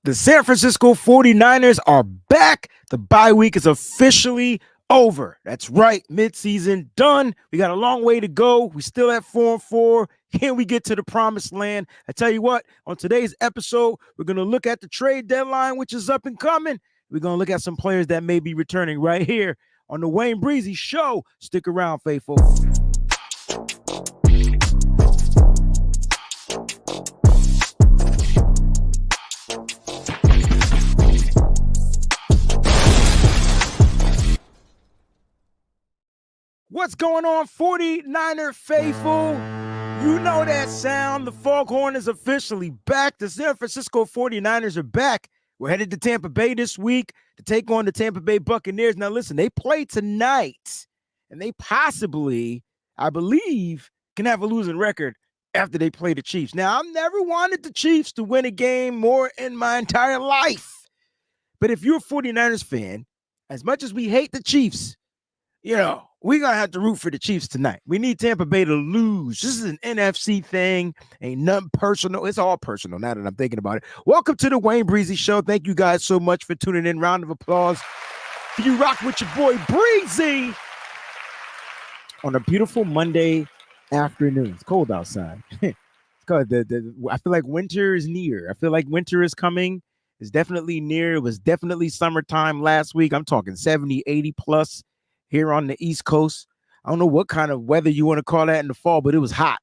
The San Francisco 49ers are back. The bye week is officially over. That's right. Midseason done. We got a long way to go. We still at 4-4. Can we get to the promised land? I tell you what, on today's episode, we're going to look at the trade deadline, which is up and coming. We're going to look at some players that may be returning right here on the Wayne Breezy Show. Stick around, faithful. What's going on, 49er faithful? You know that sound. The foghorn is officially back. The San Francisco 49ers are back. We're headed to Tampa Bay this week to take on the Tampa Bay Buccaneers. Now, listen, they play tonight, and they possibly, I believe, can have a losing record after they play the Chiefs. Now, I've never wanted the Chiefs to win a game more in my entire life. But if you're a 49ers fan, as much as we hate the Chiefs, we're going to have to root for the Chiefs tonight. We need Tampa Bay to lose. This is an NFC thing. Ain't nothing personal. It's all personal now that I'm thinking about it. Welcome to the Wayne Breezy Show. Thank you guys so much for tuning in. Round of applause. You rock with your boy Breezy on a beautiful Monday afternoon. It's cold outside. It's cold. I feel like winter is near. I feel like winter is coming. It's definitely near. It was definitely summertime last week. I'm talking 70, 80 plus. Here on the East Coast. I don't know what kind of weather you want to call that in the fall, but it was hot.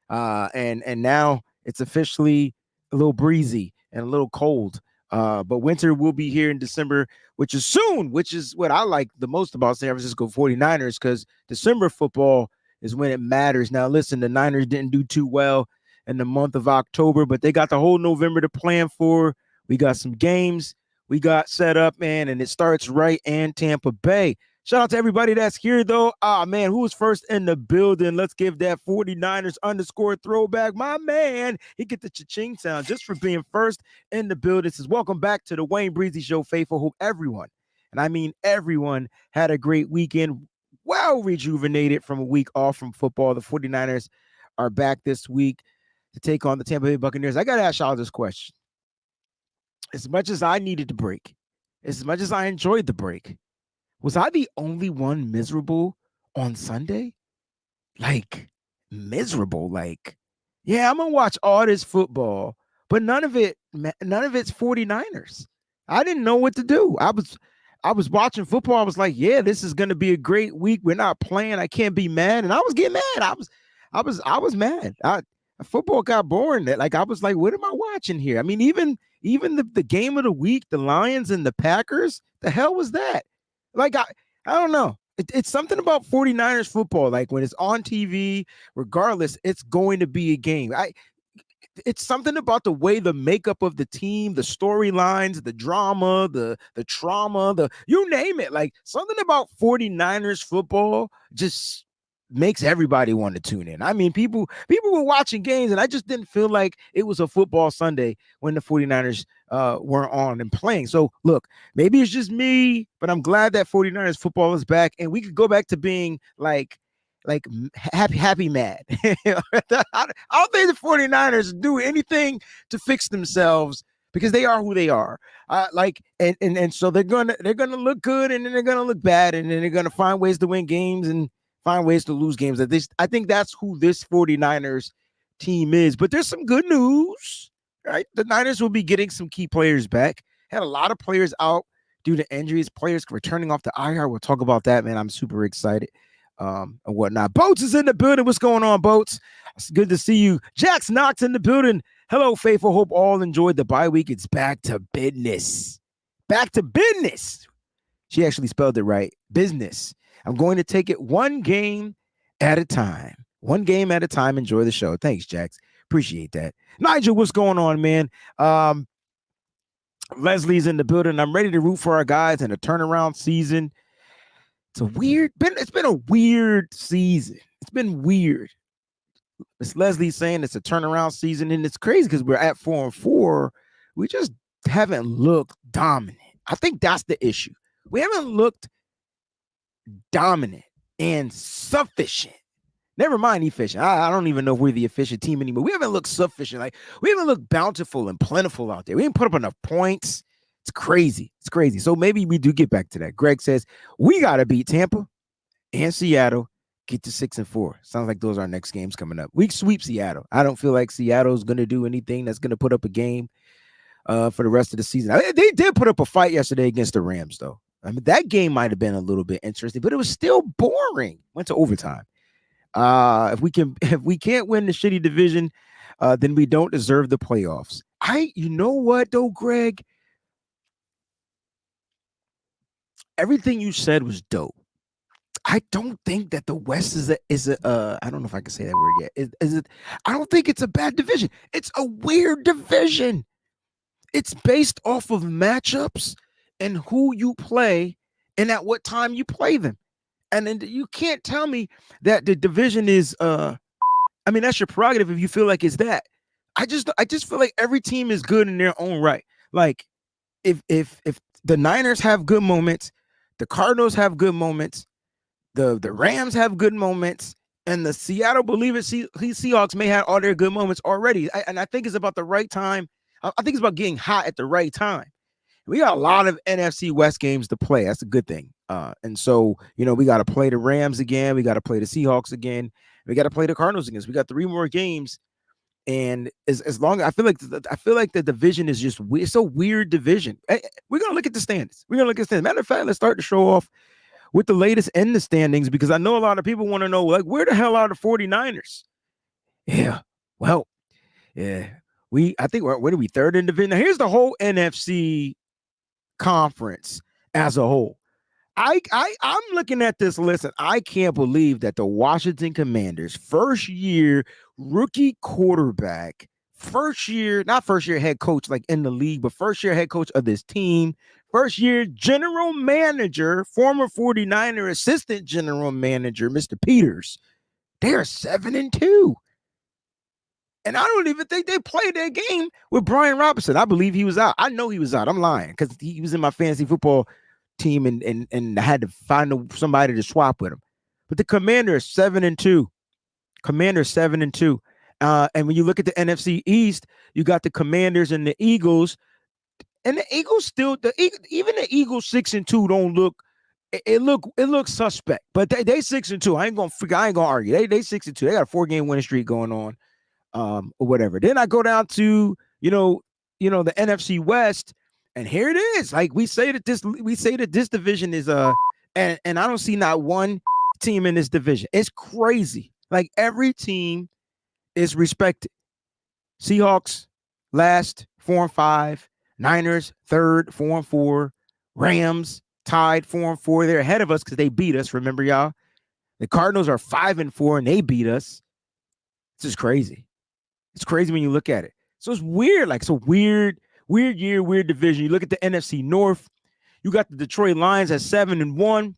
And now it's officially a little breezy and a little cold. But winter will be here in December, which is soon, which is what I like the most about San Francisco 49ers, because December football is when it matters. Now, listen, the Niners didn't do too well in the month of October, but they got the whole November to plan for. We got some games we got set up, man, and it starts right in Tampa Bay. Shout out to everybody that's here, though. Man, who was first in the building? Let's give that 49ers _ throwback. My man, he get the cha-ching sound just for being first in the building. Says, welcome back to the Wayne Breezy Show, faithful. Hope everyone, and I mean everyone, had a great weekend, well rejuvenated from a week off from football. The 49ers are back this week to take on the Tampa Bay Buccaneers. I got to ask y'all this question. As much as I needed the break, as much as I enjoyed the break, was I the only one miserable on Sunday? Like, miserable. Like, yeah, I'm going to watch all this football, but none of it's 49ers. I didn't know what to do. I was watching football. I was like, yeah, this is going to be a great week. We're not playing. I can't be mad. And I was getting mad. I was mad. Football got boring. Like, I was like, what am I watching here? I mean, even the game of the week, the Lions and the Packers, the hell was that? Like, I don't know. It's something about 49ers football. Like, when it's on TV, regardless, it's going to be a game. It's something about the way the makeup of the team, the storylines, the drama, the trauma, you name it. Like, something about 49ers football just makes everybody want to tune in. I mean, people were watching games, and I just didn't feel like it was a football Sunday when the 49ers weren't on and playing. So, look, maybe it's just me, but I'm glad that 49ers football is back, and we could go back to being like happy mad. I don't think the 49ers do anything to fix themselves, because they are who they are. And so they're gonna look good, and then they're gonna look bad, and then they're gonna find ways to win games and find ways to lose games. I think that's who this 49ers team is. But there's some good news, right? The Niners will be getting some key players back. Had a lot of players out due to injuries, players returning off the IR. We'll talk about that, man. I'm super excited and whatnot. Boats is in the building. What's going on, Boats? It's good to see you. Jax Knox in the building. Hello, faithful. Hope all enjoyed the bye week. It's back to business. Back to business. She actually spelled it right. Business. I'm going to take it one game at a time. One game at a time. Enjoy the show. Thanks, Jax. Appreciate that. Nigel, what's going on, man? Leslie's in the building. I'm ready to root for our guys in a turnaround season. It's been a weird season. It's been weird. Miss Leslie saying it's a turnaround season, and it's crazy because we're at 4-4. We just haven't looked dominant. I think that's the issue. We haven't looked dominant and sufficient. Never mind efficient. I don't even know if we're the efficient team anymore. We haven't looked sufficient. Like, we haven't looked bountiful and plentiful out there. We didn't put up enough points. It's crazy. It's crazy. So maybe we do get back to that. Greg says we got to beat Tampa and Seattle, get to 6-4. Sounds like those are our next games coming up. We sweep Seattle. I don't feel like Seattle's going to do anything that's going to put up a game for the rest of the season. They did put up a fight yesterday against the Rams, though. I mean, that game might have been a little bit interesting, but it was still boring. Went to overtime. If we can't win the shitty division, then we don't deserve the playoffs. You know what though, Greg? Everything you said was dope. I don't think that the West is a I don't know if I can say that word yet. Is it? I don't think it's a bad division. It's a weird division. It's based off of matchups and who you play and at what time you play them. And then you can't tell me that the division is I mean, that's your prerogative if you feel like it's that. I just feel like every team is good in their own right. Like if the Niners have good moments, the Cardinals have good moments, the Rams have good moments, and the Seattle Seahawks may have all their good moments already. And I think it's about the right time. I think it's about getting hot at the right time. We got a lot of NFC West games to play. That's a good thing. And so, we got to play the Rams again. We got to play the Seahawks again. We got to play the Cardinals again. So we got 3 more games. And as long as I feel like the division is just weird. It's a weird division. We're going to look at the standings. Matter of fact, let's start to show off with the latest in the standings, because I know a lot of people want to know, like, where the hell are the 49ers? Yeah. Well, yeah. I think where are we? 3rd in division. Now, here's the whole NFC conference as a whole. I'm looking at this list and I can't believe that the Washington Commanders, first year rookie quarterback, not first year head coach like in the league, but first year head coach of this team, first year general manager, former 49er assistant general manager, Mr. Peters, they are 7-2. And I don't even think they played that game with Brian Robinson. I believe he was out. I know he was out. I'm lying because he was in my fantasy football team and I had to find somebody to swap with him. But the Commanders 7-2. Commanders 7-2. And when you look at the NFC East, you got the Commanders and the Eagles. And the Eagles still, even the Eagles 6-2 don't look. It looks suspect, but they 6-2. I ain't gonna argue. They 6-2. They got a 4-game winning streak going on. Or whatever. Then I go down to the NFC West, and here it is. Like we say that this division is and I don't see not one team in this division. It's crazy. Like every team is respected. Seahawks last 4-5, Niners 3rd 4-4, Rams tied 4-4. They're ahead of us because they beat us. Remember, y'all. The Cardinals are 5-4 and they beat us. This is crazy. It's crazy when you look at it. So it's weird. Like, it's a weird year, weird division. You look at the NFC North. You got the Detroit Lions at 7-1.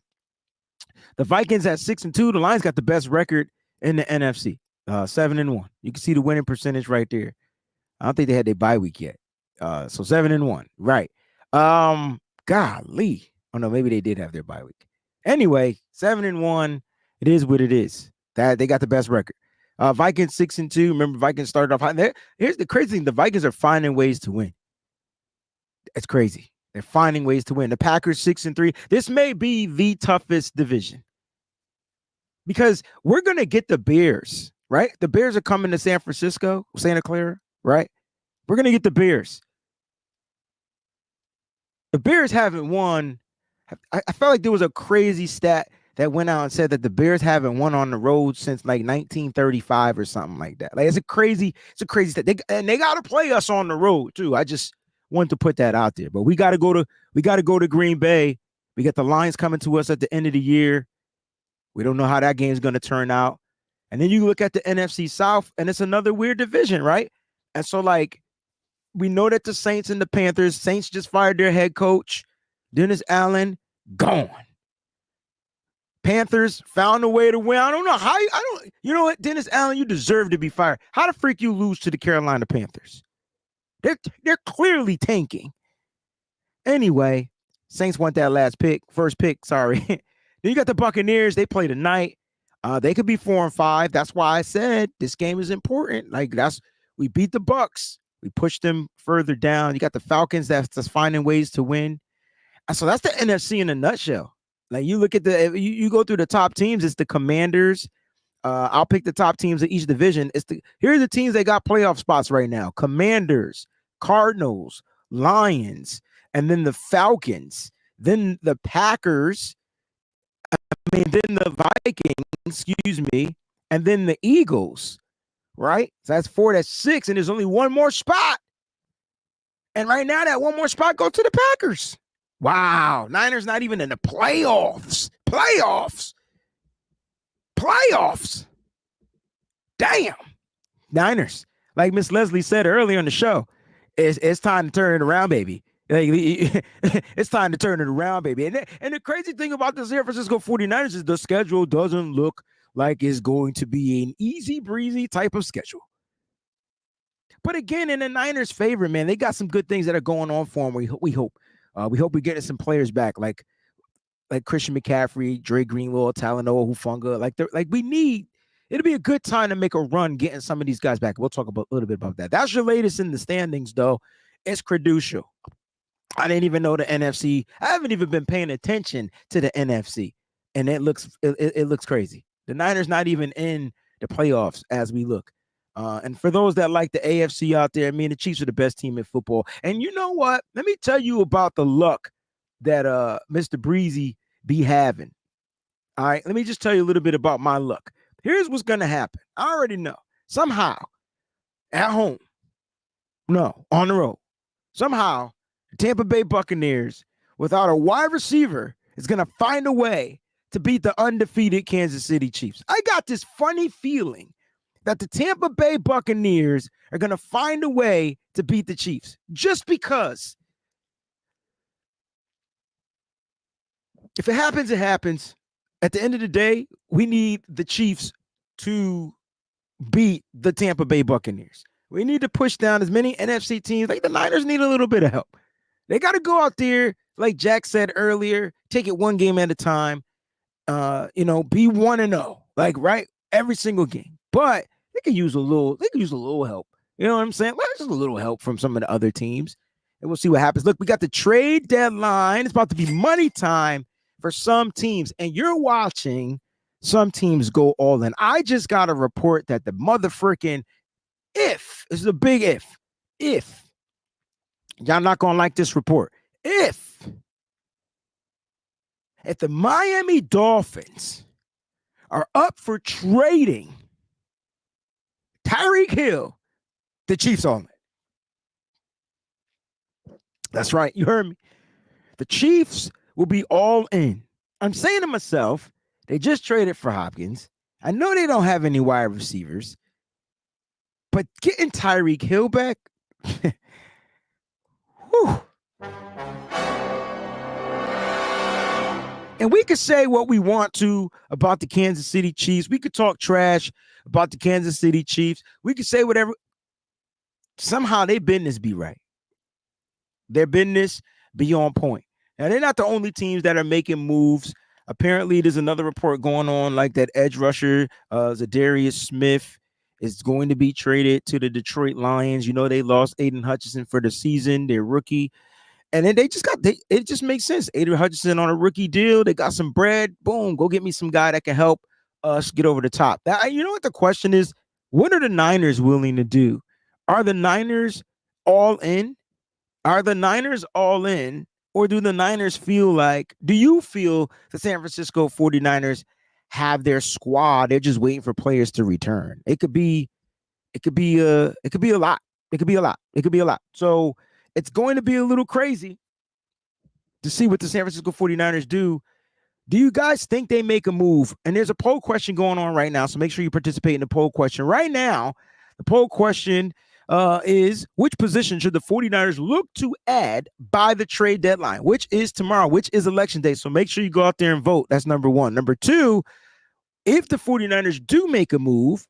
The Vikings at 6-2. The Lions got the best record in the NFC, 7-1. You can see the winning percentage right there. I don't think they had their bye week yet. So 7-1. Right. Golly. Oh, no, maybe they did have their bye week. Anyway, 7-1. It is what it is. That they got the best record. Vikings 6-2. Remember, Vikings started off high. Here's the crazy thing: the Vikings are finding ways to win. It's crazy. They're finding ways to win. The Packers 6-3. This may be the toughest division because we're gonna get the Bears, right? The Bears are coming to Santa Clara, right? We're gonna get the Bears. The Bears haven't won. I felt like there was a crazy stat that went out and said that the Bears haven't won on the road since like 1935 or something like that. Like it's a crazy stat. They got to play us on the road too. I just want to put that out there. But we got to go to Green Bay. We got the Lions coming to us at the end of the year. We don't know how that game is going to turn out. And then you look at the NFC South, and it's another weird division, right? And so like we know that the Saints and the Panthers. Saints just fired their head coach, Dennis Allen, gone. Panthers found a way to win. I don't know how. You know what, Dennis Allen, you deserve to be fired. How the freak you lose to the Carolina Panthers? They're clearly tanking. Anyway, Saints want that first pick. Sorry. Then you got the Buccaneers. They play tonight. They could be 4-5. That's why I said this game is important. Like we beat the Bucs. We pushed them further down. You got the Falcons that's finding ways to win. So that's the NFC in a nutshell. Like you look at you go through the top teams. It's the Commanders. I'll pick the top teams of each division. Here are the teams that got playoff spots right now: Commanders, Cardinals, Lions, and then the Falcons, then the Packers. Then the Vikings, excuse me, and then the Eagles, right? So that's 4, that's 6, and there's only one more spot. And right now, that one more spot goes to the Packers. Wow, Niners not even in the playoffs. Damn. Niners, like Miss Leslie said earlier on the show, it's time to turn it around, baby. Like, it's time to turn it around, baby. And the crazy thing about the San Francisco 49ers is the schedule doesn't look like it's going to be an easy breezy type of schedule. But again, in the Niners' favor, man, they got some good things that are going on for them. We hope we're getting some players back, like Christian McCaffrey, Dre Greenlaw, Talanoa Hufanga. We need. It'll be a good time to make a run getting some of these guys back. We'll talk a little bit about that. That's your latest in the standings, though. It's crucial. I didn't even know the NFC. I haven't even been paying attention to the NFC, and it looks crazy. The Niners not even in the playoffs as we look. And for those that like the AFC out there, I mean, the Chiefs are the best team in football. And you know what? Let me tell you about the luck that Mr. Breezy be having. All right, let me just tell you a little bit about my luck. Here's what's going to happen. I already know. Somehow, at home, no, on the road, somehow, the Tampa Bay Buccaneers, without a wide receiver, is going to find a way to beat the undefeated Kansas City Chiefs. I got this funny feeling that the Tampa Bay Buccaneers are going to find a way to beat the Chiefs just because. If it happens, it happens. At the end of the day, we need the Chiefs to beat the Tampa Bay Buccaneers. We need to push down as many NFC teams. Like the Niners need a little bit of help. They got to go out there, like Jack said earlier, take it one game at a time. Be 1-0, like right every single game. But they could use a little help. You know what I'm saying? Just a little help from some of the other teams, and we'll see what happens. Look, we got the trade deadline. It's about to be money time for some teams, and you're watching some teams go all in. I just got a report that the motherfucking this is a big if y'all not gonna like this report. If the Miami Dolphins are up for trading Tyreek Hill, the Chiefs on it. That's right. You heard me. The Chiefs will be all in. I'm saying to myself, they just traded for Hopkins. I know they don't have any wide receivers, but getting Tyreek Hill back, whew. And we could say what we want to about the Kansas City Chiefs. We could talk trash about the Kansas City Chiefs. We could say whatever. Somehow their business be right. Their business be on point. Now, they're not the only teams that are making moves. Apparently, there's another report going on like that edge rusher, Zadarius Smith, is going to be traded to the Detroit Lions. You know, they lost Aiden Hutchinson for the season, their rookie. And then it just makes sense. Aiden Hutchinson on a rookie deal. They got some bread. Boom, go get me some guy that can help us get over the top. Now, you know what the question is? What are the Niners willing to do? Are the Niners all in? Are the Niners all in? Or do the Niners do you feel the San Francisco 49ers have their squad? They're just waiting for players to return. It could be a lot. It could be a lot. So it's going to be a little crazy to see what the San Francisco 49ers do. Do you guys think they make a move? And there's a poll question going on right now, so make sure you participate in the poll question. Right now, the poll question is, which position should the 49ers look to add by the trade deadline, which is tomorrow, which is election day. So make sure you go out there and vote. That's number one. Number two, if the 49ers do make a move,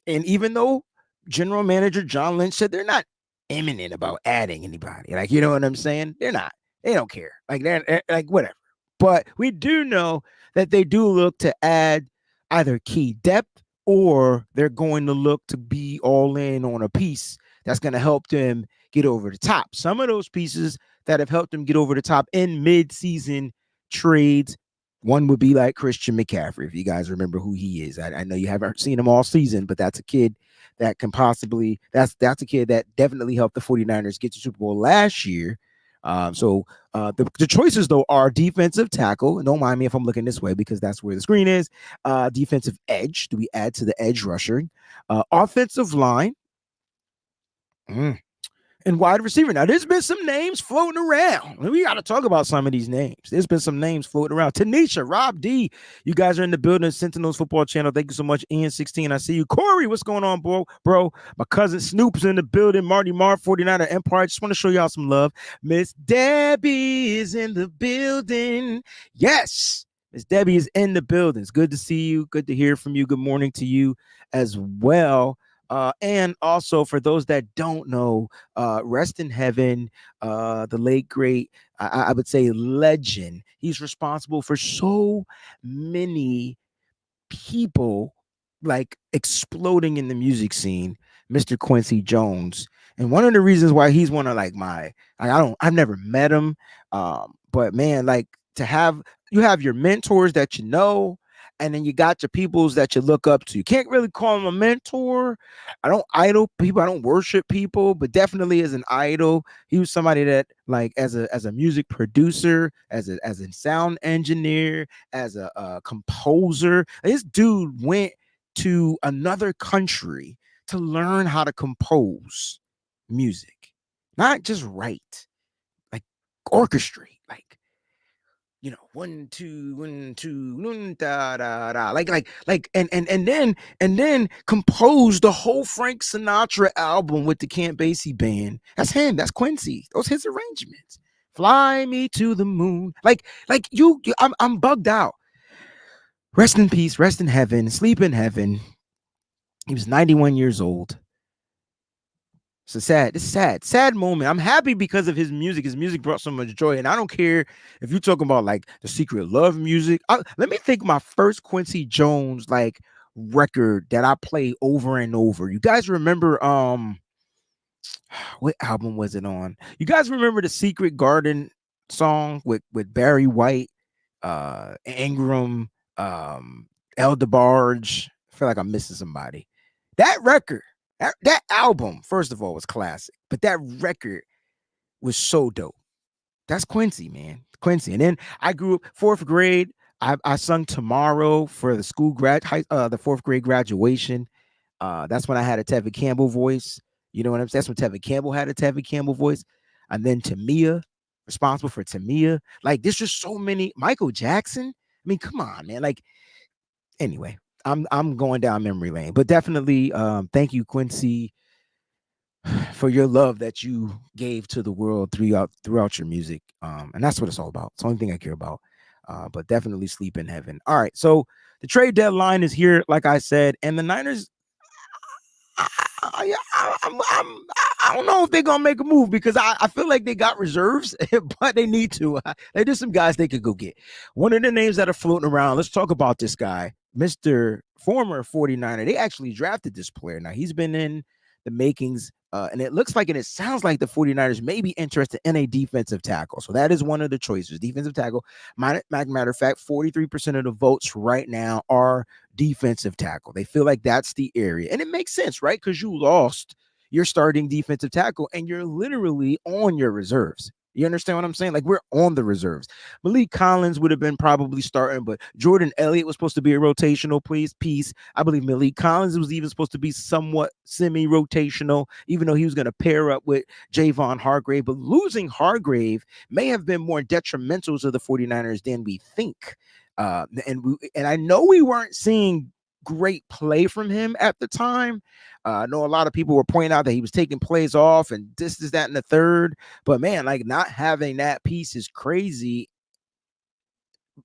and even though General Manager John Lynch said they're not imminent about adding anybody, like, you know what I'm saying? They're not. They don't care. Like, they're like, whatever. But we do know that they do look to add either key depth or they're going to look to be all in on a piece that's going to help them get over the top. Some of those pieces that have helped them get over the top in mid-season trades, one would be like Christian McCaffrey, if you guys remember who he is. I know you haven't seen him all season, but that's a kid that can possibly, that's a kid that definitely helped the 49ers get to Super Bowl last year. The choices, though, are defensive tackle. And don't mind me if I'm looking this way because that's where the screen is. Defensive edge. Do we add to the edge rusher? Offensive line. And wide receiver. Now, there's been some names floating around. We got to talk about some of these names. There's been some names floating around. Tanisha, Rob D, you guys are in the building. Sentinels Football Channel. Thank you so much. Ian16, I see you. Corey, what's going on, bro? My cousin Snoop's in the building. Marty Mar, 49er Empire. Just want to show y'all some love. Miss Debbie is in the building. Yes, Miss Debbie is in the building. It's good to see you. Good to hear from you. Good morning to you as well. And also for those that don't know, rest in heaven, the late great, I would say legend. He's responsible for so many people like exploding in the music scene, Mr. Quincy Jones. And one of the reasons why he's one of like I've never met him, but man, like you have your mentors that you know, and then you got your peoples that you look up to. You can't really call him a mentor. I don't idol people. I don't worship people, but definitely as an idol, he was somebody that like as a music producer, as a sound engineer, as a composer. This dude went to another country to learn how to compose music, not just write, like orchestrate, like, you know, 1 2 1 2 da da da, and then compose the whole Frank Sinatra album with the Camp Basie band. That's him. That's Quincy. Those his arrangements. Fly me to the moon. I'm bugged out. Rest in peace. Rest in heaven. Sleep in heaven. He was 91 years old. It's a sad moment. I'm happy because of his music. His music brought so much joy. And I don't care if you're talking about like the Secret Love music. Let me think my first Quincy Jones like record that I play over and over. You guys remember what album was it on? You guys remember the Secret Garden song with Barry White, Ingram, El DeBarge? I feel like I'm missing somebody. That record. That album, first of all, was classic, but that record was so dope. That's Quincy, man. Quincy. And then I grew up 4th grade. I sung Tomorrow for the the 4th grade graduation. That's when I had a Tevin Campbell voice. You know what I'm saying? That's when Tevin Campbell had a Tevin Campbell voice. And then Tamia, responsible for Tamia. Like, there's just so many. Michael Jackson. I mean, come on, man. Like, anyway. I'm going down memory lane, but definitely thank you, Quincy, for your love that you gave to the world throughout your music. And that's what it's all about. It's the only thing I care about. But definitely sleep in heaven. All right. So the trade deadline is here, like I said, and the Niners, I don't know if they're gonna make a move because I feel like they got reserves, but they need to. There's some guys they could go get. One of the names that are floating around. Let's talk about this guy, Mr. Former 49er. They actually drafted this player. Now he's been in the makings, and it looks like and it sounds like the 49ers may be interested in a defensive tackle. So that is one of the choices. Defensive tackle. Matter of fact, 43% of the votes right now are defensive tackle. They feel like that's the area. And it makes sense, right? Because you lost your starting defensive tackle and you're literally on your reserves. You understand what I'm saying? Like, we're on the reserves. Malik Collins would have been probably starting, but Jordan Elliott was supposed to be a rotational piece. I believe Malik Collins was even supposed to be somewhat semi-rotational, even though he was going to pair up with Javon Hargrave. But losing Hargrave may have been more detrimental to the 49ers than we think. And I know we weren't seeing great play from him at the time. I know a lot of people were pointing out that he was taking plays off and this, that, and the third. But man, like, not having that piece is crazy.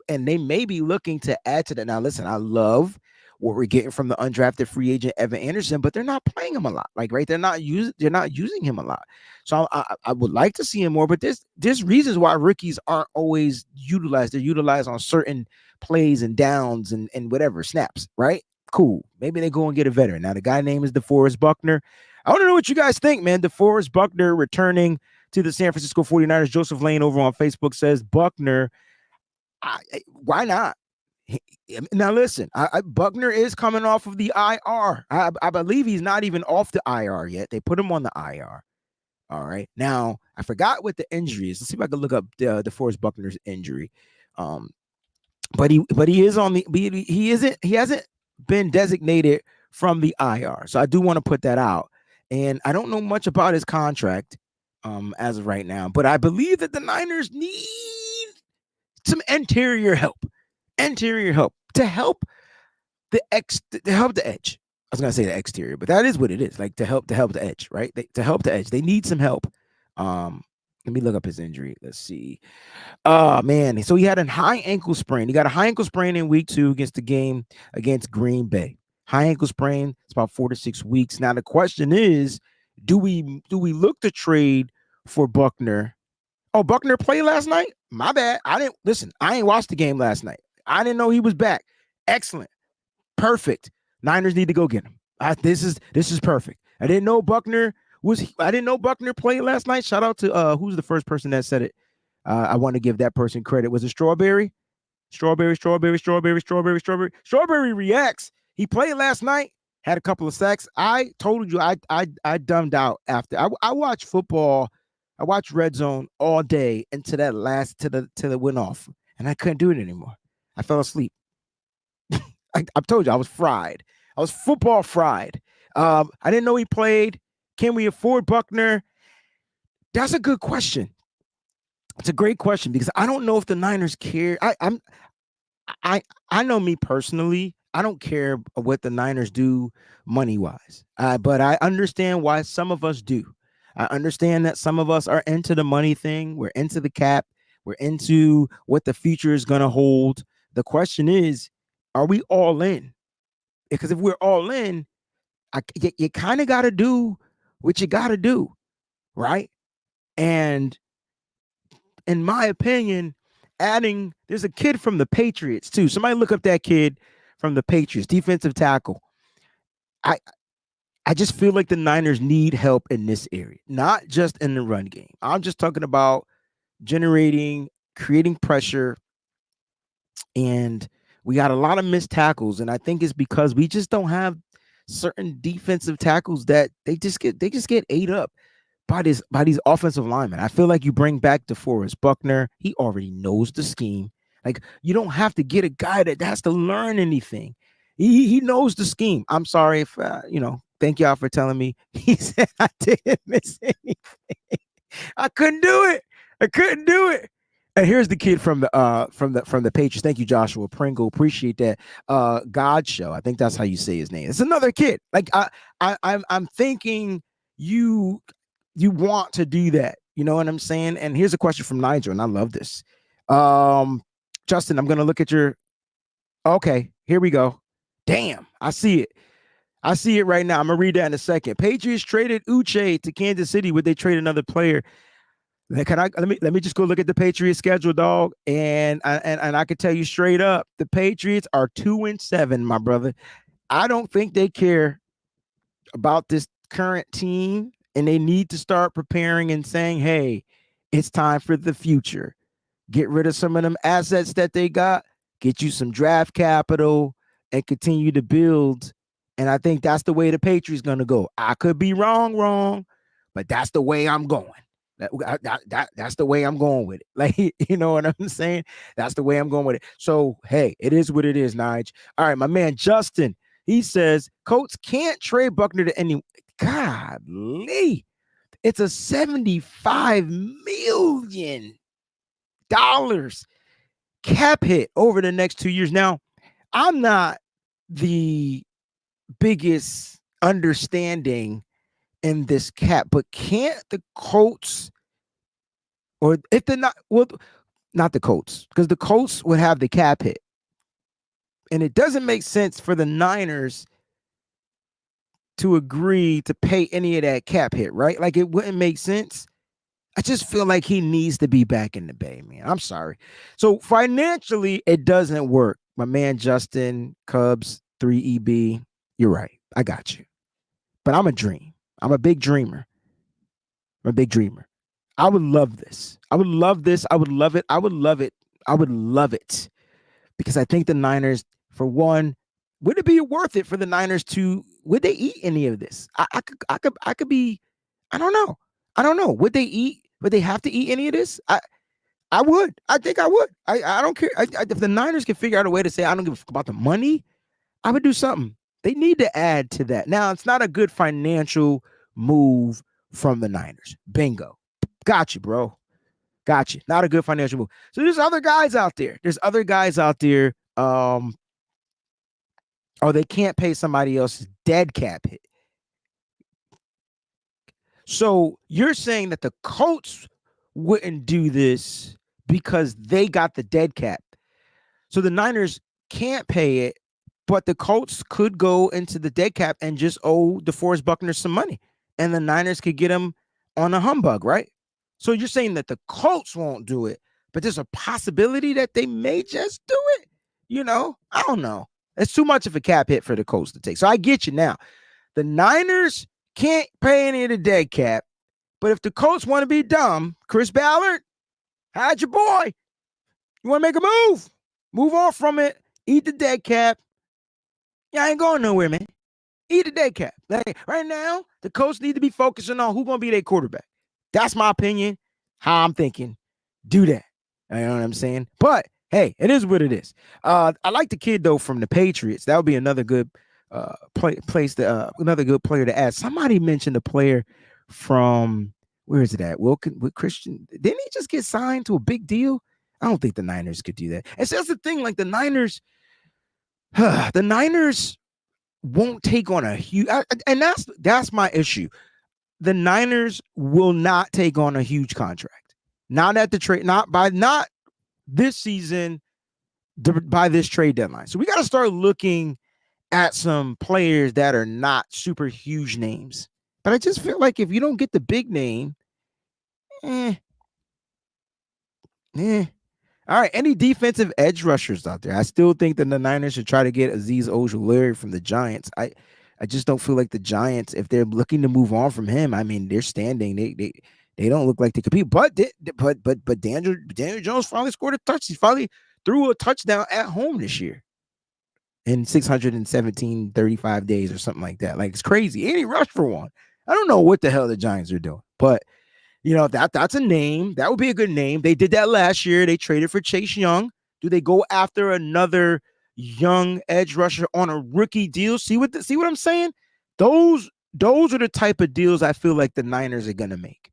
And they may be looking to add to that. Now, listen, I love what we're getting from the undrafted free agent Evan Anderson, but they're not playing him a lot. Like, right, they're not using him a lot. So I would like to see him more, but there's reasons why rookies aren't always utilized. They're utilized on certain plays and downs and whatever snaps, right? Cool. Maybe they go and get a veteran. Now the guy name is DeForest Buckner. I want to know what you guys think, man. DeForest Buckner returning to the San Francisco 49ers. Joseph Lane over on Facebook says Buckner. Why not? Now listen, Buckner is coming off of the IR. I believe he's not even off the IR yet. They put him on the IR. All right. Now I forgot what the injury is. Let's see if I can look up DeForest Buckner's injury. But he is on the he hasn't been designated from the IR. So I do want to put that out. And I don't know much about his contract as of right now, but I believe that the Niners need some interior help to help the edge. I was gonna say the exterior, but that is what it is. Like to help the edge, right? To help the edge, they need some help. Let me look up his injury. Let's see. Oh man, so he had a high ankle sprain. He got a high ankle sprain in week 2 against the game against Green Bay. High ankle sprain. It's about 4 to 6 weeks. Now the question is, do we look to trade for Buckner? Oh, Buckner played last night? My bad. I ain't watched the game last night. I didn't know he was back. Excellent. Perfect. Niners need to go get him. This is perfect. I didn't know Buckner played last night. Shout out to who's the first person that said it. I want to give that person credit. Was it Strawberry? Strawberry reacts. He played last night, had a couple of sacks. I told you I dumbed out after. I watched football. I watched Red Zone all day until that last to the win off, and I couldn't do it anymore. I fell asleep. I told you I was fried. I was football fried. I didn't know he played. Can we afford Buckner? That's a good question. It's a great question because I don't know if the Niners care. I know me personally. I don't care what the Niners do money-wise, but I understand why some of us do. I understand that some of us are into the money thing. We're into the cap. We're into what the future is going to hold. The question is, are we all in? Because if we're all in, you kind of got to do what you got to do, right? And in my opinion, there's a kid from the Patriots too. Somebody look up that kid from the Patriots, defensive tackle. I just feel like the Niners need help in this area, not just in the run game. I'm just talking about creating pressure, and we got a lot of missed tackles, and I think it's because we just don't have certain defensive tackles that they just get ate up by these offensive linemen. I feel like you bring back DeForest Buckner. He already knows the scheme. Like, you don't have to get a guy that has to learn anything. He knows the scheme. I'm sorry if thank y'all for telling me. He said I didn't miss anything. I couldn't do it. And here's the kid from the Patriots. Thank you, Joshua Pringle. Appreciate that. God Show. I think that's how you say his name. It's another kid. Like I'm thinking you want to do that. You know what I'm saying? And here's a question from Nigel, and I love this. Justin, I'm gonna look at your. Okay, here we go. Damn, I see it right now. I'm gonna read that in a second. Patriots traded Uche to Kansas City. Would they trade another player? Let me just go look at the Patriots schedule, dog, and I can tell you straight up, the Patriots are 2-7, my brother. I don't think they care about this current team, and they need to start preparing and saying, "Hey, it's time for the future. Get rid of some of them assets that they got. Get you some draft capital, and continue to build." And I think that's the way the Patriots gonna go. I could be wrong, but that's the way I'm going. That's the way I'm going with it. Like, you know what I'm saying? That's the way I'm going with it. So, hey, it is what it is, Nige. All right, my man, Justin, he says, Colts can't trade Buckner to any. Godly. It's a $75 million cap hit over the next 2 years. Now, I'm not the biggest understanding in this cap, but can't the Colts, or if they're not, well, not the Colts, because the Colts would have the cap hit. And it doesn't make sense for the Niners to agree to pay any of that cap hit, right? Like, it wouldn't make sense. I just feel like he needs to be back in the Bay, man. I'm sorry. So financially, it doesn't work. My man Justin, Cubs, 3EB. You're right. I got you. But I'm a dream. I'm a big dreamer. I'm a big dreamer. I would love this. I would love this. I would love it. I would love it. I would love it. Because I think the Niners, for one, would it be worth it for the Niners to, would they eat any of this? I could be, I don't know. I don't know. Would they eat? Would they have to eat any of this? I would. I think I would. I don't care. If the Niners can figure out a way to say, I don't give a fuck about the money, I would do something. They need to add to that. Now, it's not a good financial move from the Niners. Bingo. Got you, bro. Got you. Not a good financial move. So there's other guys out there. They can't pay somebody else's dead cap hit. So you're saying that the Colts wouldn't do this because they got the dead cap. So the Niners can't pay it, but the Colts could go into the dead cap and just owe DeForest Buckner some money. And the Niners could get him on a humbug, right? So you're saying that the Colts won't do it, but there's a possibility that they may just do it. I don't know. It's too much of a cap hit for the Colts to take. So I get you now. The Niners can't pay any of the dead cap, but if the Colts want to be dumb, Chris Ballard, how'd your boy? You want to make a move? Move on from it. Eat the dead cap. Yeah, I ain't going nowhere, man. Eat the dead cap. Like, right now, the Colts need to be focusing on who's going to be their quarterback. That's my opinion, how I'm thinking. Do that. You know what I'm saying? But, hey, it is what it is. I like the kid, though, from the Patriots. That would be another good another good player to add. Somebody mentioned a player from, where is it at? With Christian. Didn't he just get signed to a big deal? I don't think the Niners could do that. And so that's the thing, like the Niners won't take on a huge, and that's my issue. The Niners will not take on a huge contract. Not at the trade, not this season, by this trade deadline. So we got to start looking at some players that are not super huge names. But I just feel like if you don't get the big name, All right, any defensive edge rushers out there? I still think that the Niners should try to get Azeez Ojulari from the Giants. I just don't feel like the Giants, if they're looking to move on from him, I mean, they're standing. They don't look like they compete. But Daniel Jones finally scored a touch. He finally threw a touchdown at home this year in 617, 35 days or something like that. Like, it's crazy. And he rushed for one. I don't know what the hell the Giants are doing, but that's a name. That would be a good name. They did that last year. They traded for Chase Young. Do they go after another young edge rusher on a rookie deal? See what I'm saying? Those are the type of deals I feel like the Niners are going to make.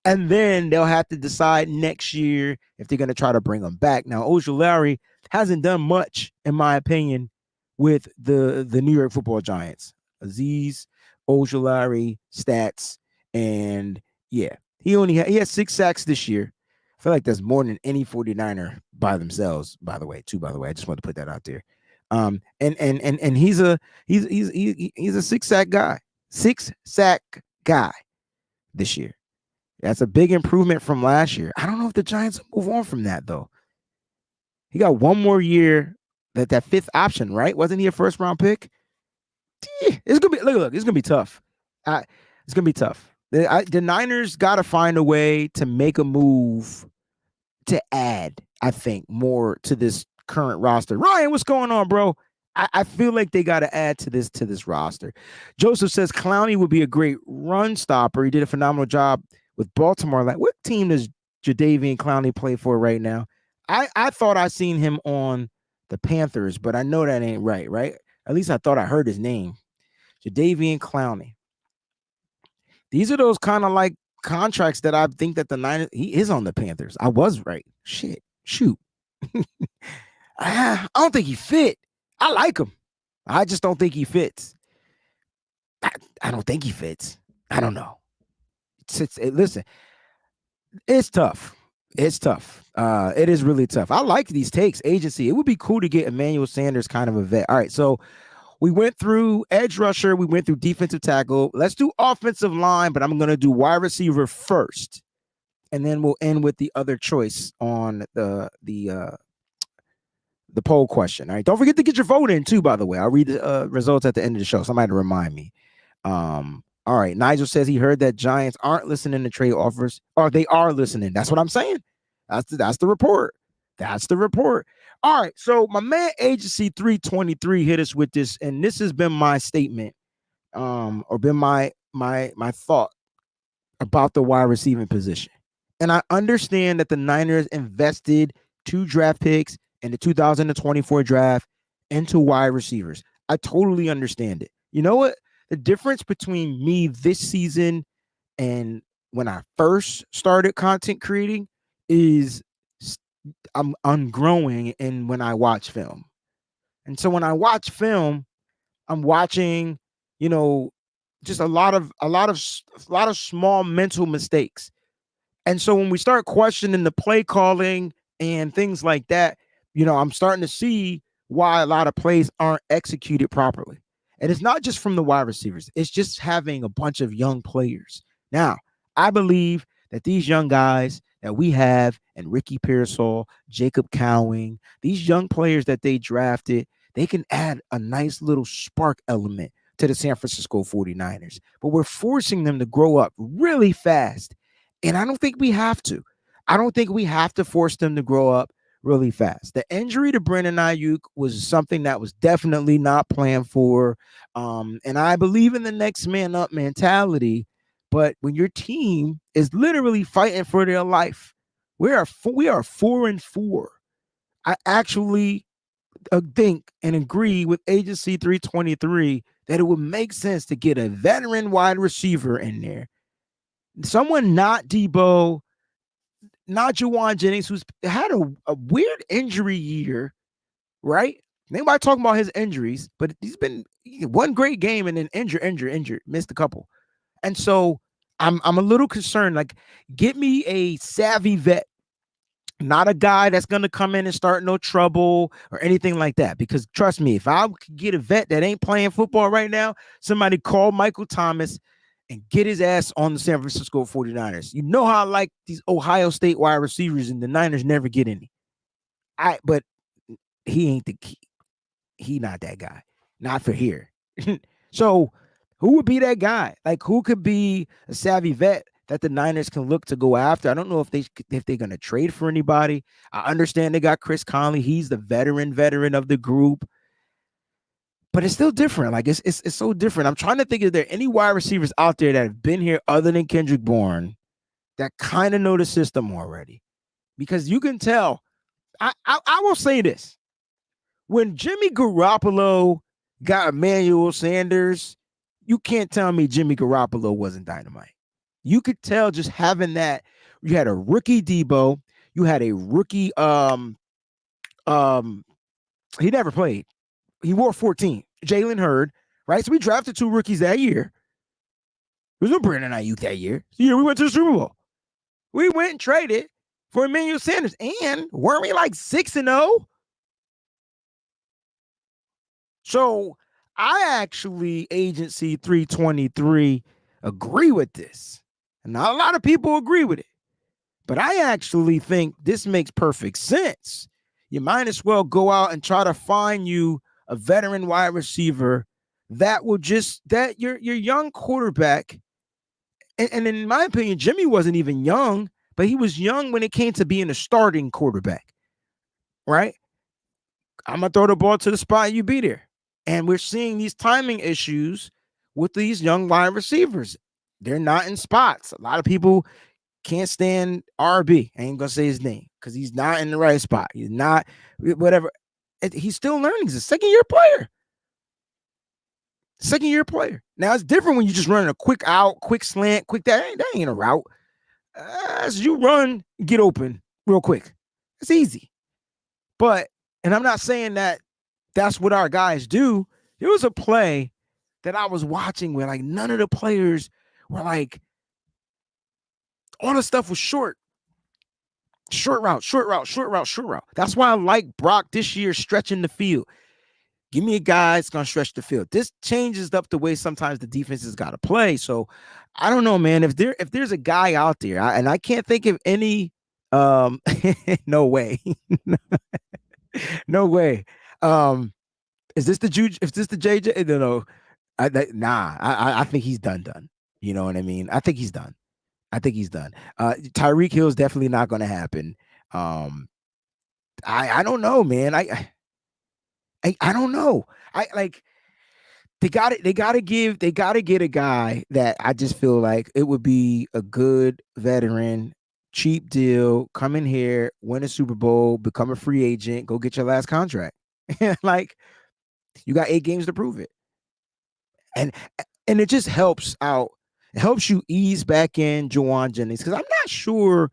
And then they'll have to decide next year if they're going to try to bring him back. Now, Ojulari hasn't done much, in my opinion, with the New York Football Giants. Azeez Ojulari stats, and yeah. He has 6 sacks this year. I feel like that's more than any 49er by themselves, by the way. I just want to put that out there. And he's a 6-sack guy. 6-sack guy this year. That's a big improvement from last year. I don't know if the Giants will move on from that, though. He got one more year, that 5th option, right? Wasn't he a first-round pick? It's gonna be look. It's gonna be tough. It's gonna be tough. The Niners got to find a way to make a move to add, I think, more to this current roster. Ryan, what's going on, bro? I feel like they got to add to this roster. Joseph says Clowney would be a great run stopper. He did a phenomenal job with Baltimore. Like, what team does Jadeveon Clowney play for right now? I thought I seen him on the Panthers, but I know that ain't right? At least I thought I heard his name. Jadeveon Clowney. These are those kind of like contracts that I think that the Niners, he is on the Panthers. I was right. Shoot. I don't think he fit. I like him. I just don't think he fits. I don't think he fits. I don't know. Listen, it's tough. It's tough. It is really tough. I like these takes. Agency. It would be cool to get Emmanuel Sanders kind of a vet. All right, so we went through edge rusher. We went through defensive tackle. Let's do offensive line, but I'm going to do wide receiver first, and then we'll end with the other choice on the poll question. All right, don't forget to get your vote in too. By the way, I'll read the results at the end of the show. Somebody to remind me. All right, Nigel says he heard that Giants aren't listening to trade offers, or they are listening. That's what I'm saying. That's the report. That's the report. All right, so my man Agency 323 hit us with this, and this has been my statement, or been my thought about the wide receiving position. And I understand that the Niners invested 2 draft picks in the 2024 draft into wide receivers. I totally understand it. You know what? The difference between me this season and when I first started content creating is I'm growing in when I watch film. And so when I watch film, I'm watching, just a lot of small mental mistakes. And so when we start questioning the play calling and things like that, I'm starting to see why a lot of plays aren't executed properly. And it's not just from the wide receivers. It's just having a bunch of young players. Now, I believe that these young guys that we have, and Ricky Pearsall, Jacob Cowing, these young players that they drafted, they can add a nice little spark element to the San Francisco 49ers. But we're forcing them to grow up really fast. And I don't think we have to. I don't think we have to force them to grow up really fast. The injury to Brandon Ayuk was something that was definitely not planned for. And I believe in the next man up mentality. But when your team is literally fighting for their life, we are 4-4. I actually think and agree with Agency 323 that it would make sense to get a veteran wide receiver in there. Someone not Debo, not Juwan Jennings, who's had a weird injury year, right? Nobody talking about his injuries, but he's been one great game and then injured, missed a couple. And so I'm a little concerned. Like, get me a savvy vet, not a guy that's going to come in and start no trouble or anything like that. Because trust me, if I could get a vet that ain't playing football right now, somebody call Michael Thomas and get his ass on the San Francisco 49ers. You know how I like these Ohio State wide receivers, and the Niners never get any. But he ain't the key. He not that guy. Not for here. So who would be that guy? Like, who could be a savvy vet that the Niners can look to go after? I don't know if they're going to trade for anybody. I understand they got Chris Conley. He's the veteran of the group. But it's still different. Like, it's so different. I'm trying to think, is there any wide receivers out there that have been here other than Kendrick Bourne that kind of know the system already? Because you can tell. I will say this. When Jimmy Garoppolo got Emmanuel Sanders, you can't tell me Jimmy Garoppolo wasn't dynamite. You could tell just having that. You had a rookie Debo. You had a rookie. He never played. He wore 14. Jalen Hurd, right? So we drafted 2 rookies that year. There was no Brandon Ayuk that year. The year we went to the Super Bowl. We went and traded for Emmanuel Sanders. And weren't we like 6-0? So I actually, Agency 323, agree with this. And not a lot of people agree with it. But I actually think this makes perfect sense. You might as well go out and try to find you a veteran wide receiver that will that your young quarterback. And in my opinion, Jimmy wasn't even young, but he was young when it came to being a starting quarterback, right? I'm going to throw the ball to the spot, you be there. And we're seeing these timing issues with these young wide receivers. They're not in spots. A lot of people can't stand RB. I ain't going to say his name because he's not in the right spot. He's not, whatever. He's still learning. He's a second-year player. Now, it's different when you just run a quick out, quick slant, quick that ain't a route. As you run, get open real quick. It's easy. But, and I'm not saying that that's what our guys do. There was a play that I was watching where like none of the players were like, all the stuff was short Short route. That's why I like Brock this year stretching the field. Give me a guy that's going to stretch the field. This changes up the way sometimes the defense has got to play. So I don't know, man. If there's a guy out there, and I can't think of any, no way. No way. Is this the Juju? Is this the JJ? No. I think he's done. You know what I mean? I think he's done. Tyreek Hill is definitely not going to happen. I don't know, man. I don't know. I like they got it. They got to get a guy that I just feel like it would be a good veteran, cheap deal. Come in here, win a Super Bowl, become a free agent, go get your last contract. Like you got 8 games to prove it, and it just helps out. It helps you ease back in Juwan Jennings because I'm not sure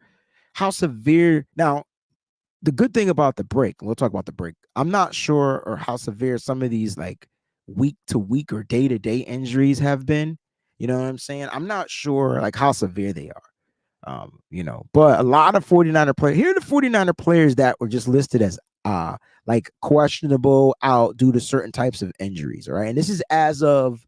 how severe. Now, the good thing about the break, we'll talk about the break. I'm not sure or how severe some of these like week to week or day to day injuries have been. You know what I'm saying? I'm not sure like how severe they are. But a lot of 49er players, here are the 49er players that were just listed as like questionable out due to certain types of injuries. All right. And this is as of,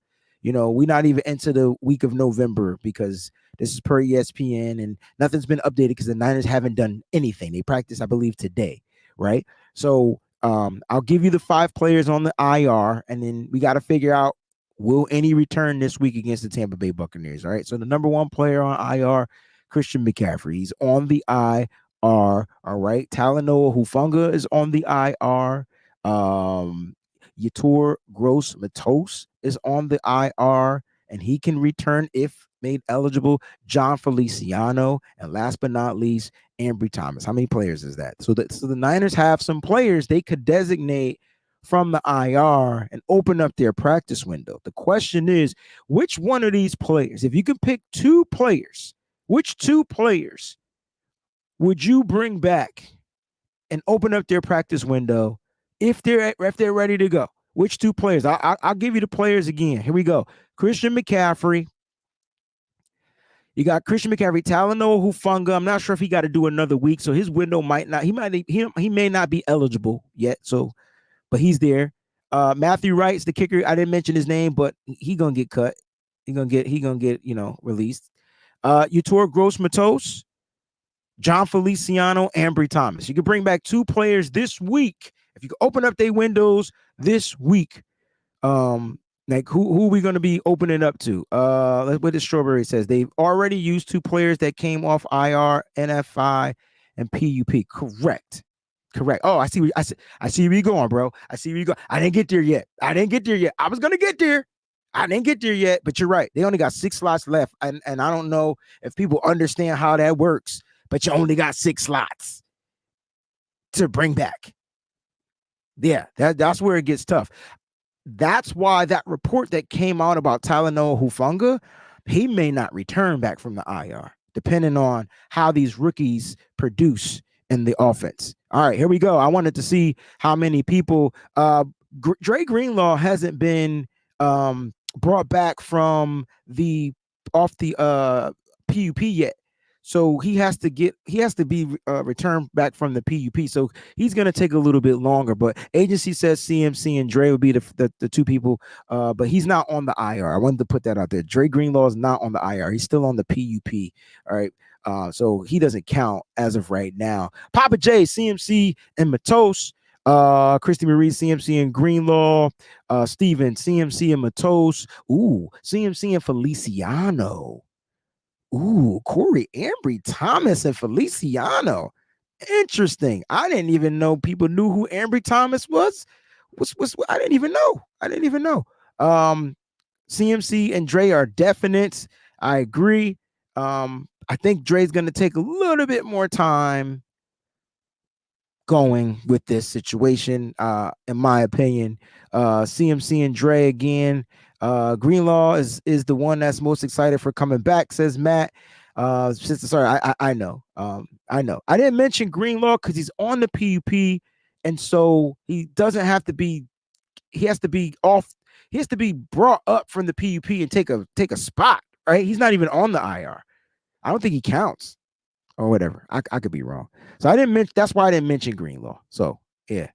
we're not even into the week of November because this is per ESPN and nothing's been updated because the Niners haven't done anything. They practice, I believe, today. Right. So I'll give you the 5 players on the IR, and then we got to figure out, will any return this week against the Tampa Bay Buccaneers? All right. So the number 1 player on IR, Christian McCaffrey. He's on the IR. All right. Talanoa Hufanga is on the IR. Yetur Gross-Matos is on the IR, and he can return if made eligible. John Feliciano, and last but not least, Ambry Thomas. How many players is that? So the Niners have some players they could designate from the IR and open up their practice window. The question is, which one of these players, if you can pick 2 players, which 2 players would you bring back and open up their practice window if they're ready to go? Which 2 players? I'll give you the players again. Here we go. Christian McCaffrey. You got Christian McCaffrey, Talanoa Hufanga. I'm not sure if he got to do another week, so his window might not. He may not be eligible yet. So, but he's there. Matthew Wright's the kicker. I didn't mention his name, but he gonna get cut. He gonna get released. Yetur Gross-Matos, John Feliciano, Ambry Thomas. You can bring back 2 players this week. If you can open up their windows this week, like who are we going to be opening up to? What the Strawberry says. They've already used 2 players that came off IR, NFI, and PUP. Correct. Oh, I see where you're going, bro. I see where you go. I didn't get there yet. I was going to get there. I didn't get there yet, but you're right. They only got 6 slots left. And I don't know if people understand how that works, but you only got 6 slots to bring back. Yeah, that's where it gets tough. That's why that report that came out about Talanoa Hufanga, he may not return back from the IR, depending on how these rookies produce in the offense. All right, here we go. I wanted to see how many people. Dre Greenlaw hasn't been brought back from off the PUP yet. So he has to be returned back from the PUP. So he's going to take a little bit longer. But agency says CMC and Dre would be the 2 people. But he's not on the IR. I wanted to put that out there. Dre Greenlaw is not on the IR. He's still on the PUP. All right. So he doesn't count as of right now. Papa J, CMC, and Matos. Christy Marie, CMC and Greenlaw. Steven, CMC and Matos. Ooh, CMC and Feliciano. Ooh, Corey Ambry Thomas and Feliciano. Interesting. I didn't even know people knew who Ambry Thomas was. I didn't even know. CMC and Dre are definite. I agree. I think Dre's going to take a little bit more time going with this situation, in my opinion. CMC and Dre again. Greenlaw is the one that's most excited for coming back, says Matt. Sorry, I know. I know. I didn't mention Greenlaw because he's on the PUP, and so he doesn't have to be. He has to be off. He has to be brought up from the PUP and take a spot. Right? He's not even on the IR. I don't think he counts. or whatever. I could be wrong. So I didn't mention. That's why I didn't mention Greenlaw. So yeah.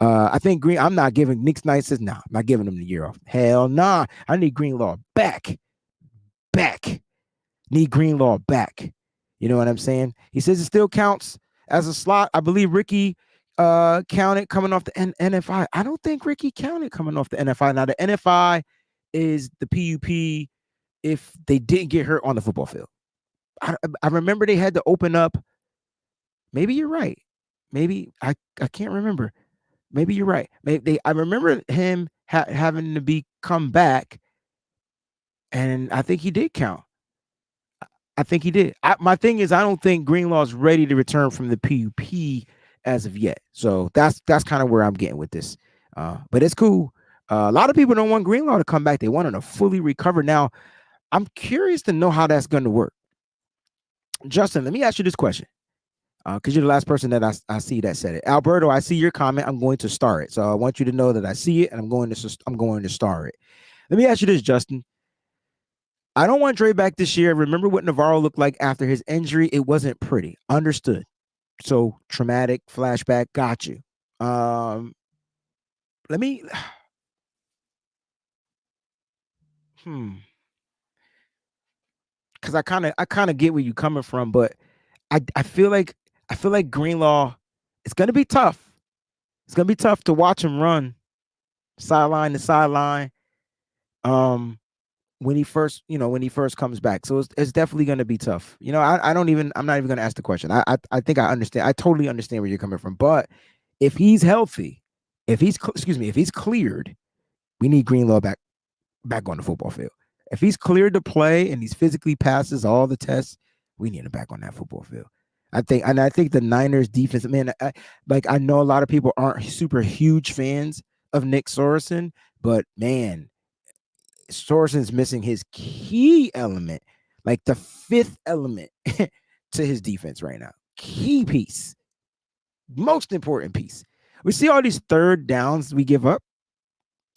I think I'm not giving Nick Knight says, nah, I'm not giving him the year off. Hell nah. I need Greenlaw back. Back. Need Greenlaw back. You know what I'm saying? He says it still counts as a slot. I believe Ricky counted coming off the NFI. I don't think Ricky counted coming off the NFI. Now, the NFI is the PUP if they didn't get hurt on the football field. I remember they had to open up. Maybe you're right. Maybe I can't remember. Maybe you're right. Maybe I remember him having to be come back, and I think he did count. I think he did. My thing is, I don't think Greenlaw's ready to return from the PUP as of yet. So that's kind of where I'm getting with this. But it's cool. A lot of people don't want Greenlaw to come back. They want him to fully recover. Now, I'm curious to know how that's going to work. Justin, let me ask you this question. Because you're the last person that I see that said it. Alberto, I see your comment. I'm going to star it. So I want you to know that I see it, and I'm going to star it. Let me ask you this, Justin. I don't want Dre back this year. Remember what Navarro looked like after his injury? It wasn't pretty. Understood. So traumatic flashback. Got you. Let me. Because I kind of get where you're coming from, but I feel like Greenlaw, it's gonna be tough. It's gonna be tough to watch him run sideline to sideline. When he first comes back. So it's definitely going to be tough. I'm not even going to ask the question. I think I understand. I totally understand where you're coming from. But if he's healthy, if he's cleared, we need Greenlaw back on the football field. If he's cleared to play and he's physically passes all the tests, we need him back on that football field. I think the Niners defense, man, I know a lot of people aren't super huge fans of Nick Sorensen, but man, Sorensen's missing his key element, like the fifth element to his defense right now. Key piece, most important piece. We see all these third downs we give up.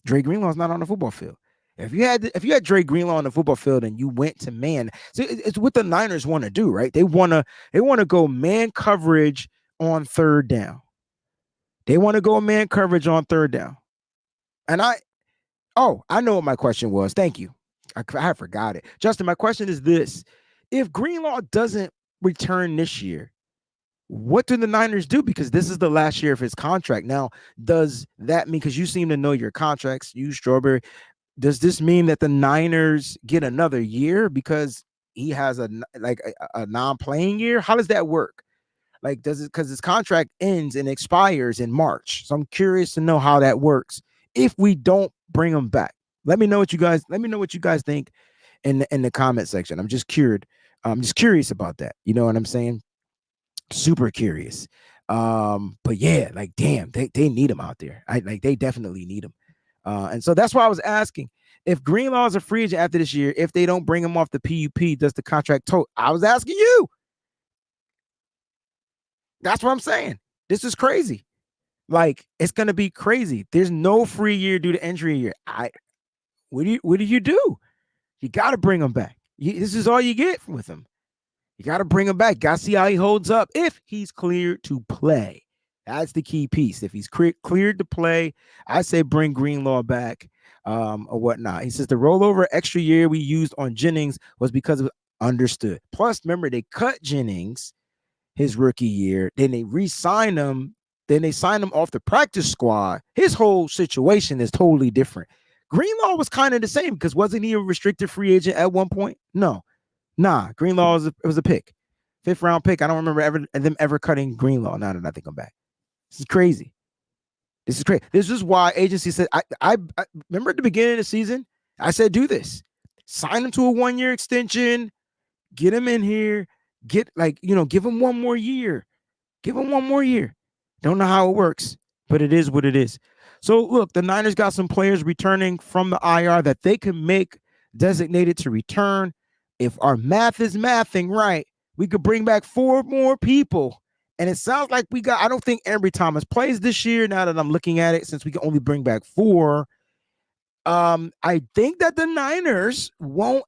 Dre Greenlaw's not on the football field. If you had Dre Greenlaw on the football field and you went to man, so it's what the Niners want to do, right? They want to go man coverage on third down. They want to go man coverage on third down. And I know what my question was. Thank you. I forgot it. Justin, my question is this. If Greenlaw doesn't return this year, what do the Niners do? Because this is the last year of his contract. Now, does that mean, because you seem to know your contracts, you Strawberry, does this mean that the Niners get another year because he has a non-playing year? How does that work? Like, does it, because his contract ends and expires in March. So I'm curious to know how that works if we don't bring him back. Let me know what you guys think in the comment section. I'm just curious about that. You know what I'm saying? Super curious. But yeah, like, damn, they need him out there. They definitely need him. And so that's why I was asking, if Greenlaw is a free agent after this year, if they don't bring him off the PUP, does the contract total? I was asking you. That's what I'm saying. This is crazy. Like, it's gonna be crazy. There's no free year due to injury year. What do you do? You got to bring him back. This is all you get with him. You got to bring him back. Got to see how he holds up if he's cleared to play. That's the key piece. If he's cleared to play, I say bring Greenlaw back or whatnot. He says the rollover extra year we used on Jennings was because of understood. Plus, remember, they cut Jennings his rookie year. Then they re-signed him. Then they signed him off the practice squad. His whole situation is totally different. Greenlaw was kind of the same because wasn't he a restricted free agent at one point? No. Nah, Greenlaw was a pick. 5th round pick. I don't remember them ever cutting Greenlaw. Now that I think I'm back. This is crazy. This is why agency said, I remember at the beginning of the season, I said, do this. Sign him to a 1-year extension. Get him in here. Give him one more year. Give him one more year. Don't know how it works, but it is what it is. So, look, the Niners got some players returning from the IR that they can make designated to return. If our math is mathing right, we could bring back 4 more people. And it sounds like I don't think Ambry Thomas plays this year now that I'm looking at it, since we can only bring back 4. I think that the Niners won't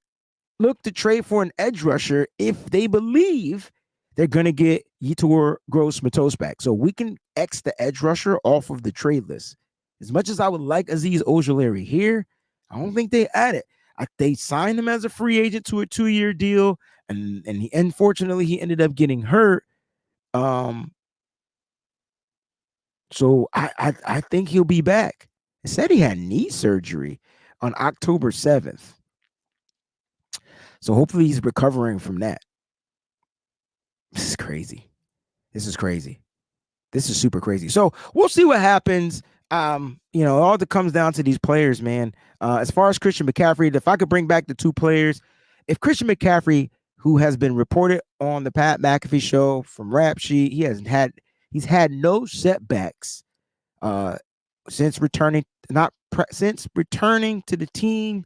look to trade for an edge rusher if they believe they're going to get Yetur Gross-Matos back. So we can X the edge rusher off of the trade list. As much as I would like Azeez Ojulari here, I don't think they add it. They signed him as a free agent to a 2-year deal, and unfortunately he ended up getting hurt. So I think he'll be back. It said he had knee surgery on October 7th. So hopefully he's recovering from that. This is crazy. This is super crazy. So we'll see what happens. All that comes down to these players, man. As far as Christian McCaffrey, if I could bring back the two players, if Christian McCaffrey, who has been reported on the Pat McAfee show from Rap Sheet, he's had no setbacks since returning to the team,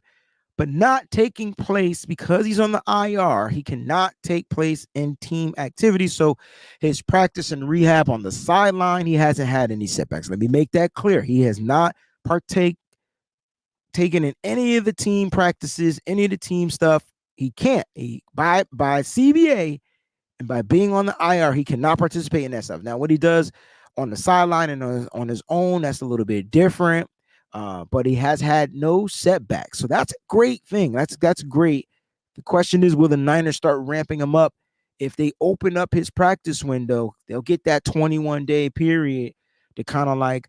but not taking place because he's on the IR. He cannot take place in team activities. So his practice and rehab on the sideline, he hasn't had any setbacks. Let me make that clear. He has not taken in any of the team practices, any of the team stuff. He can't. By CBA and by being on the IR, he cannot participate in that stuff. Now, what he does on the sideline and on his own, that's a little bit different. But he has had no setbacks. So that's a great thing. That's great. The question is, will the Niners start ramping him up? If they open up his practice window, they'll get that 21-day period to kind of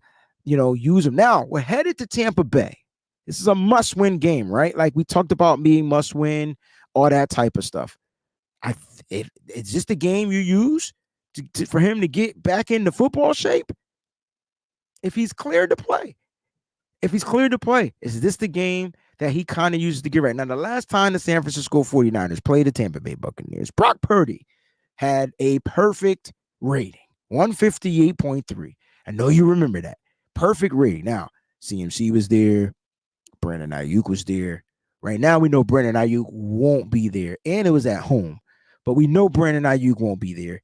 use him. Now, we're headed to Tampa Bay. This is a must-win game, right? Like we talked about being must-win, all that type of stuff. It's just a game you use for him to get back into football shape if he's cleared to play. Is this the game that he kind of uses to get right? Now, the last time the San Francisco 49ers played the Tampa Bay Buccaneers, Brock Purdy had a perfect rating, 158.3. I know you remember that. Perfect rating. Now, CMC was there. Brandon Ayuk was there. Right now, we know Brandon Ayuk won't be there, and it was at home. But we know Brandon Ayuk won't be there.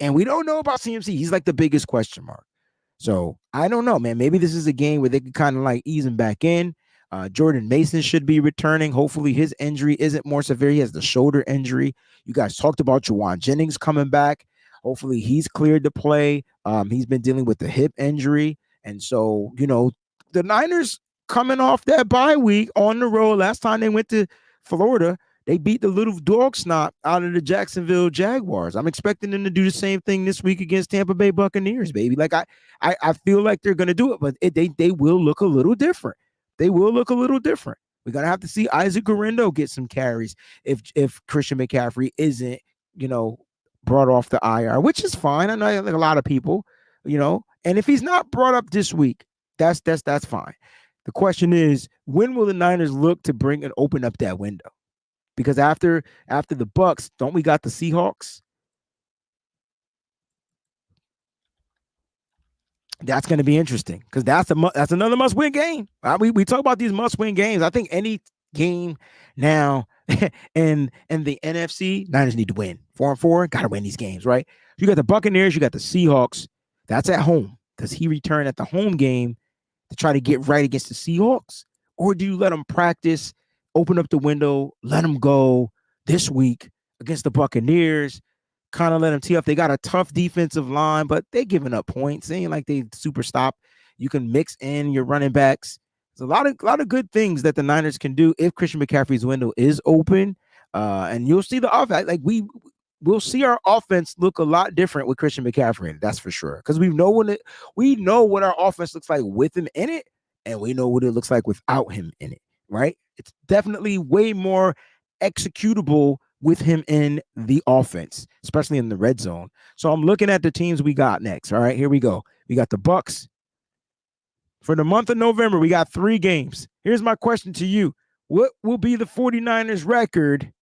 And we don't know about CMC. He's like the biggest question mark. So I don't know, man. Maybe this is a game where they can kind of ease him back in. Jordan Mason should be returning. Hopefully his injury isn't more severe. He has the shoulder injury. You guys talked about Juwan Jennings coming back. Hopefully he's cleared to play. He's been dealing with the hip injury. And so, the Niners coming off that bye week on the road. Last time they went to Florida, they beat the little dog snot out of the Jacksonville Jaguars. I'm expecting them to do the same thing this week against Tampa Bay Buccaneers, baby. I feel like they're going to do it, but they will look a little different. We're going to have to see Isaac Guerrero get some carries if Christian McCaffrey isn't, brought off the IR, which is fine. I know a lot of people, and if he's not brought up this week, that's fine. The question is, when will the Niners look to bring and open up that window? Because after the Bucs, don't we got the Seahawks? That's going to be interesting because that's another must-win game. We talk about these must-win games. I think any game now in the NFC, Niners need to win. 4-4, got to win these games, right? You got the Buccaneers, you got the Seahawks. That's at home because he returned at the home game to try to get right against the Seahawks. Or do you let them practice, open up the window, let them go this week against the Buccaneers, kind of let them tee up? They got a tough defensive line, but they're giving up points. It ain't like they super stop. You can mix in your running backs. There's a lot of good things that the Niners can do if Christian McCaffrey's window is open. And you'll see the offense. We'll see our offense look a lot different with Christian McCaffrey. That's for sure. Because we know what our offense looks like with him in it, and we know what it looks like without him in it. Right? It's definitely way more executable with him in the offense, especially in the red zone. So I'm looking at the teams we got next. All right, here we go. We got the Bucs. For the month of November, we got 3 games. Here's my question to you. What will be the 49ers record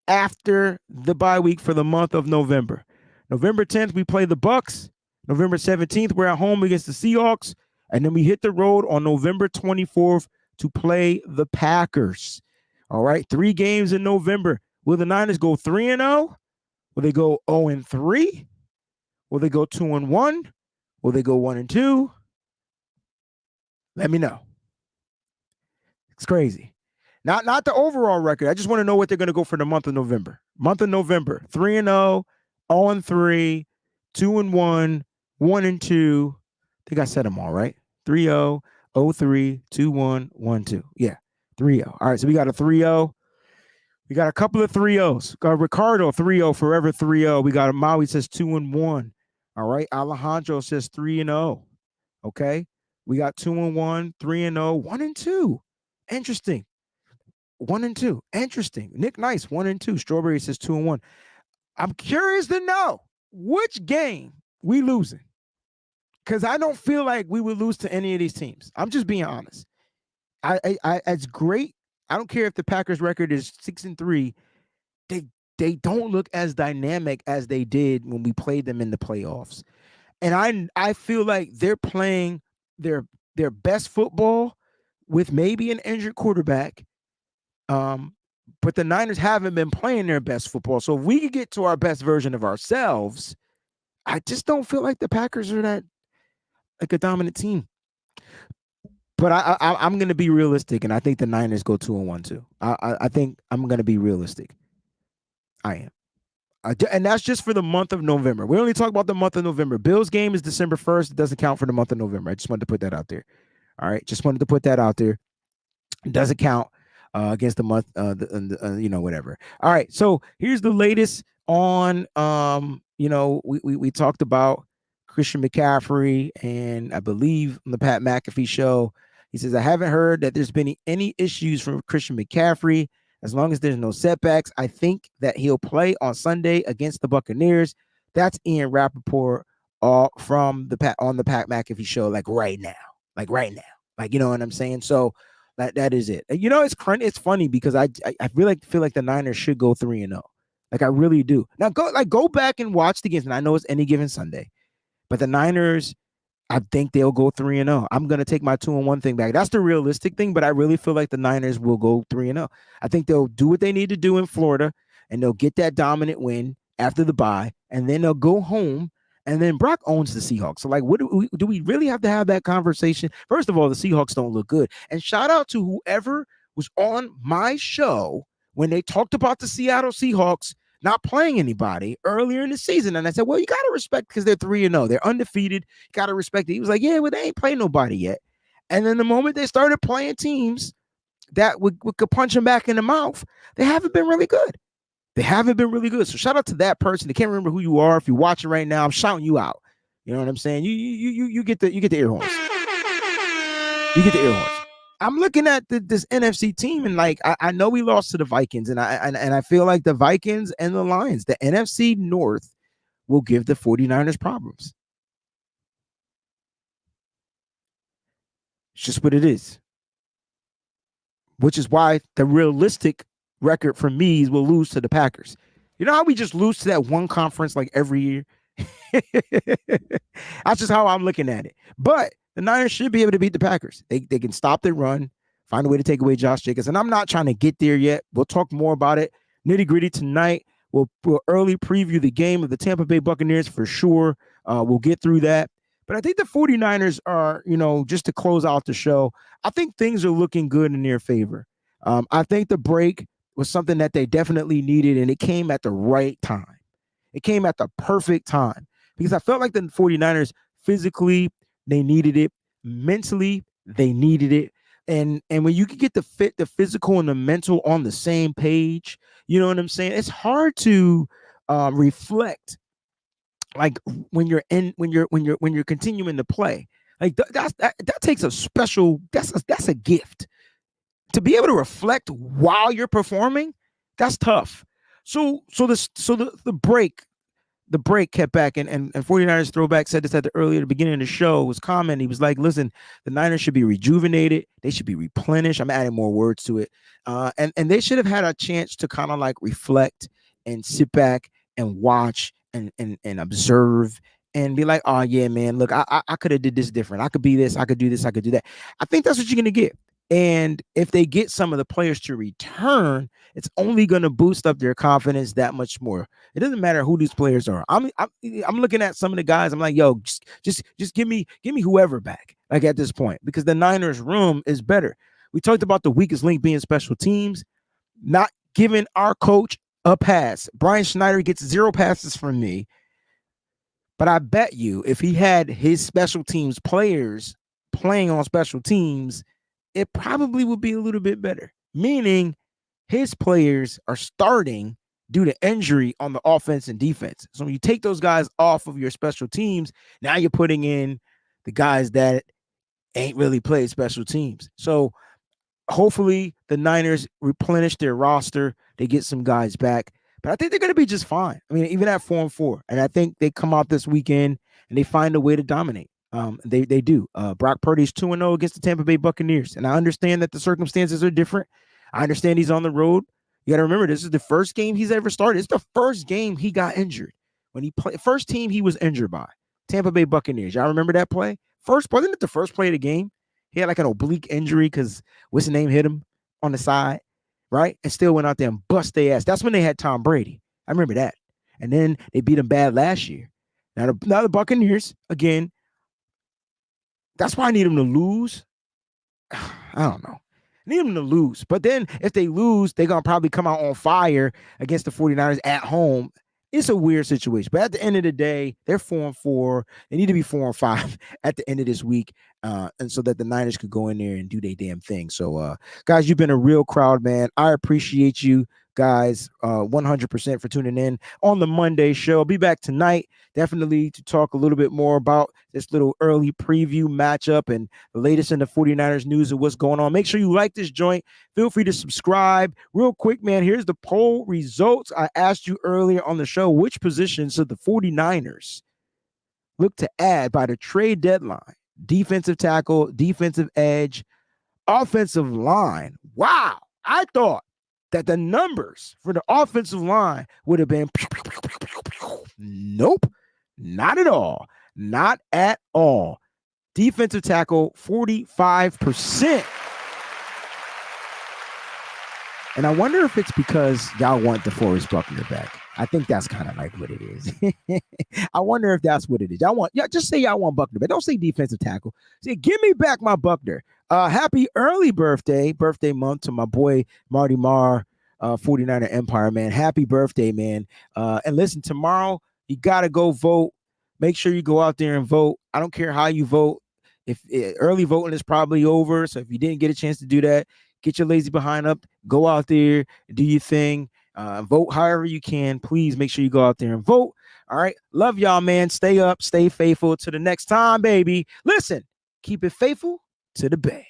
after the bye week for the month of November? November 10th, we play the Bucs. November 17th, we're at home against the Seahawks. And then we hit the road on November 24th to play the Packers. All right, 3 games in November. Will the Niners go 3-0? Will they go 0-3? Will they go 2-1? Will they go 1-2? Let me know. It's crazy. Not the overall record. I just want to know what they're going to go for the month of November. 3-0, 0-3, 2-1, 1-2. I think I said them all right. 3-0, 0-3, 2-1, 1-2. Yeah, 3-0. All right, so we got a 3-0. We got a couple of 3-0s. Got Ricardo 3-0, forever 3-0. We got Maui says 2-1. All right, Alejandro says 3-0. Okay, we got 2-1, 3-0, 1-2. Interesting. 1-2. Interesting. Nick Nice, 1-2. Strawberry says 2-1. I'm curious to know which game we losing. Because I don't feel like we would lose to any of these teams. I'm just being honest. I it's great. I don't care if the Packers record is 6-3. They don't look as dynamic as they did when we played them in the playoffs. And I feel like they're playing their best football with maybe an injured quarterback. But the Niners haven't been playing their best football. So if we could get to our best version of ourselves, I just don't feel like the Packers are that like a dominant team. But I'm going to be realistic, and I think the Niners go 2-1 too. I think I'm going to be realistic. I am. And that's just for the month of November. We only talk about the month of November. Bills game is December 1st. It doesn't count for the month of November. I just wanted to put that out there. All right. Just wanted to put that out there. It doesn't count against the month, whatever. All right. So here's the latest on, we talked about Christian McCaffrey, and I believe on the Pat McAfee show, he says, I haven't heard that there's been any issues from Christian McCaffrey. As long as there's no setbacks, I think that he'll play on Sunday against the Buccaneers. That's Ian Rappaport from the Pat McAfee show, like right now. Like, you know what I'm saying? So that is it. You know, it's funny because I really feel like the Niners should go 3-0. Like I really do. Now go back and watch the games. And I know it's any given Sunday, but the Niners, I think they'll go 3-0. I'm going to take my 2-1 thing back. That's the realistic thing, but I really feel like the Niners will go 3-0. I think they'll do what they need to do in Florida, and they'll get that dominant win after the bye, and then they'll go home, and then Brock owns the Seahawks. So, like, what do we really have to have that conversation? First of all, the Seahawks don't look good. And shout out to whoever was on my show when they talked about the Seattle Seahawks not playing anybody earlier in the season. And I said, well, you got to respect because they're 3-0. They're undefeated. You got to respect it. He was like, yeah, well, they ain't playing nobody yet. And then the moment they started playing teams that could punch them back in the mouth, they haven't been really good. So shout out to that person. I can't remember who you are. If you're watching right now, I'm shouting you out. You know what I'm saying? You get the air horns. You get the air horns. I'm looking at this NFC team, and like I know we lost to the Vikings, and I feel like the Vikings and the Lions, the NFC North, will give the 49ers problems. It's just what it is. Which is why the realistic record for me is we'll lose to the Packers. You know how we just lose to that one conference like every year? That's just how I'm looking at it. But the Niners should be able to beat the Packers. They can stop their run, find a way to take away Josh Jacobs. And I'm not trying to get there yet. We'll talk more about it. Nitty gritty tonight. We'll early preview the game of the Tampa Bay Buccaneers for sure. We'll get through that. But I think the 49ers are, just to close out the show, I think things are looking good in their favor. I think the break was something that they definitely needed, and it came at the right time. It came at the perfect time because I felt like the 49ers physically, they needed it. Mentally, they needed it. And when you can get the physical and the mental on the same page, you know what I'm saying? It's hard to reflect like when you're continuing to play. Like that takes a special, that's a gift. To be able to reflect while you're performing, that's tough. So the break kept back, and 49ers throwback said this at the beginning of the show, was comment. He was like, listen, the Niners should be rejuvenated. They should be replenished. I'm adding more words to it. And they should have had a chance to kind of like reflect and sit back and watch and observe and be like, oh yeah, man, look, I could have did this different. I could be this, I could do this, I could do that. I think that's what you're going to get. And if they get some of the players to return, it's only going to boost up their confidence that much more. It doesn't matter who these players are. I'm looking at some of the guys. I'm like, yo, just give me whoever back. Like at this point, because the Niners room is better. We talked about the weakest link being special teams, not giving our coach a pass. Brian Schneider gets 0 passes from me. But I bet you if he had his special teams players playing on special teams, it probably would be a little bit better. Meaning his players are starting due to injury on the offense and defense. So when you take those guys off of your special teams, now you're putting in the guys that ain't really played special teams. So hopefully the Niners replenish their roster. They get some guys back. But I think they're going to be just fine. I mean, even at 4-4. And I think they come out this weekend and they find a way to dominate. They do. Brock Purdy's 2-0 against the Tampa Bay Buccaneers. And I understand that the circumstances are different. I understand he's on the road. You got to remember, this is the first game he's ever started. It's the first game he got injured. When he played, first team he was injured by, Tampa Bay Buccaneers. Y'all remember that play? Wasn't it the first play of the game? He had like an oblique injury because what's the name hit him on the side, right? And still went out there and bust their ass. That's when they had Tom Brady. I remember that. And then they beat him bad last year. Now the Buccaneers, again, that's why I need them to lose. I don't know. I need them to lose. But then if they lose, they're going to probably come out on fire against the 49ers at home. It's a weird situation. But at the end of the day, they're 4-4. They need to be 4-5 at the end of this week. And so that the Niners could go in there and do their damn thing. So, guys, you've been a real crowd, man. I appreciate you guys 100% for tuning in on the Monday show. I'll be back tonight, definitely to talk a little bit more about this little early preview matchup and the latest in the 49ers news of what's going on. Make sure you like this joint. Feel free to subscribe. Real quick, man, here's the poll results. I asked you earlier on the show, which positions should the 49ers look to add by the trade deadline? Defensive tackle, defensive edge, offensive line. Wow. I thought that the numbers for the offensive line would have been nope, not at all. Not at all. Defensive tackle, 45%. And I wonder if it's because y'all want DeForest Buckner back. I think that's kind of like what it is. I wonder if that's what it is. Just say y'all want Buckner back. Don't say defensive tackle. Say, give me back my Buckner. Happy early birthday month to my boy Marty Marr, 49er Empire, man. Happy birthday, man. And listen, tomorrow you got to go vote. Make sure you go out there and vote. I don't care how you vote. If early voting is probably over, so if you didn't get a chance to do that, get your lazy behind up. Go out there, do your thing. Vote however you can. Please make sure you go out there and vote. All right. Love y'all, man. Stay up, stay faithful. To the next time, baby. Listen, keep it faithful to the Bay.